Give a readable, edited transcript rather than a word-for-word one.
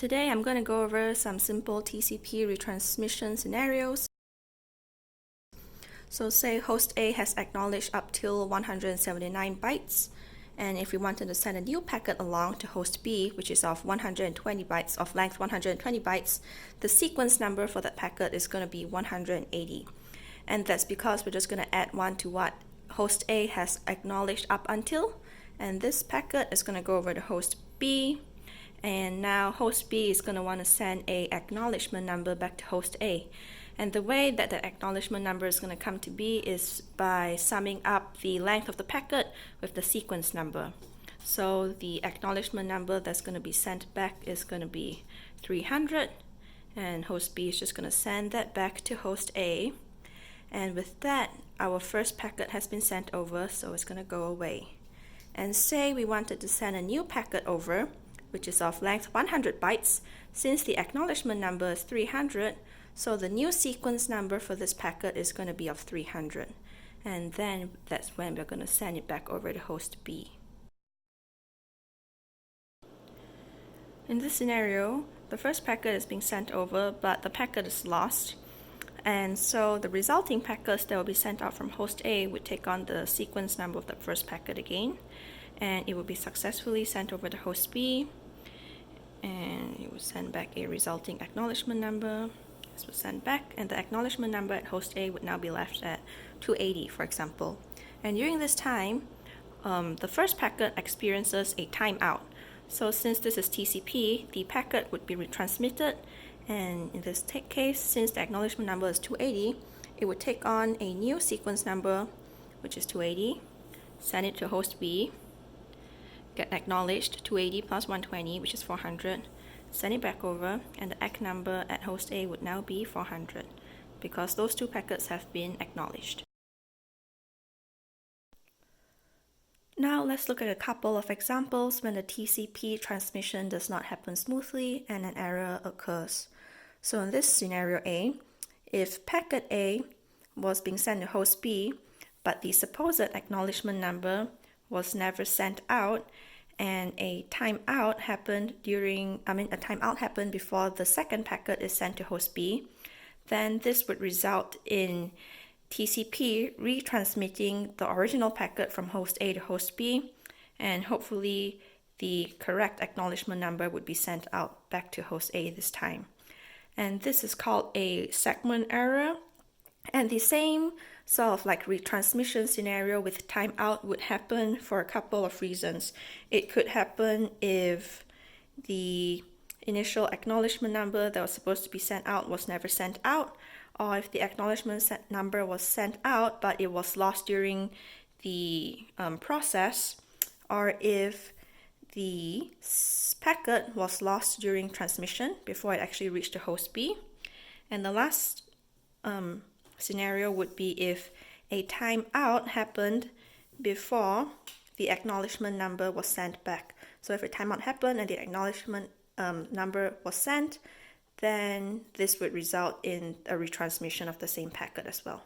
Today I'm going to go over some simple TCP retransmission scenarios. So say host A has acknowledged up till 179 bytes, and if we wanted to send a new packet along to host B, which is of 120 bytes, of length 120 bytes, the sequence number for that packet is going to be 180. And that's because we're just going to add 1 to what host A has acknowledged up until, and this packet is going to go over to host B, and now host B is going to want to send a acknowledgement number back to host A. And the way that the acknowledgement number is going to come to be is by summing up the length of the packet with the sequence number. So the acknowledgement number that's going to be sent back is going to be 300, and host B is just going to send that back to host A. And with that, our first packet has been sent over, so it's going to go away. And say we wanted to send a new packet over, which is of length 100 bytes, since the acknowledgement number is 300, so the new sequence number for this packet is going to be of 300. And then that's when we're going to send it back over to host B. In this scenario, the first packet is being sent over, but the packet is lost. And so the resulting packets that will be sent out from host A would take on the sequence number of the first packet again, and it will be successfully sent over to host B, and it will send back a resulting acknowledgement number. This will send back, and the acknowledgement number at host A would now be left at 280, for example. And during this time, the first packet experiences a timeout. So since this is TCP, the packet would be retransmitted, and in this case, since the acknowledgement number is 280, it would take on a new sequence number, which is 280, send it to host B, get acknowledged 280 plus 120, which is 400, send it back over, and the ACK number at host A would now be 400 because those two packets have been acknowledged. Now let's look at a couple of examples when the TCP transmission does not happen smoothly and an error occurs. So in this scenario A, if packet A was being sent to host B, but the supposed acknowledgement number was never sent out, and a timeout happened before the second packet is sent to host B, then this would result in TCP retransmitting the original packet from host A to host B, and hopefully the correct acknowledgement number would be sent out back to host A this time. And this is called a segment error. And the same sort of like retransmission scenario with timeout would happen for a couple of reasons. It could happen if the initial acknowledgement number that was supposed to be sent out was never sent out, or if the acknowledgement number was sent out but it was lost during the process, or if the packet was lost during transmission before it actually reached the host B. And the last scenario would be if a timeout happened before the acknowledgement number was sent back. So if a timeout happened and the acknowledgement number was sent, then this would result in a retransmission of the same packet as well.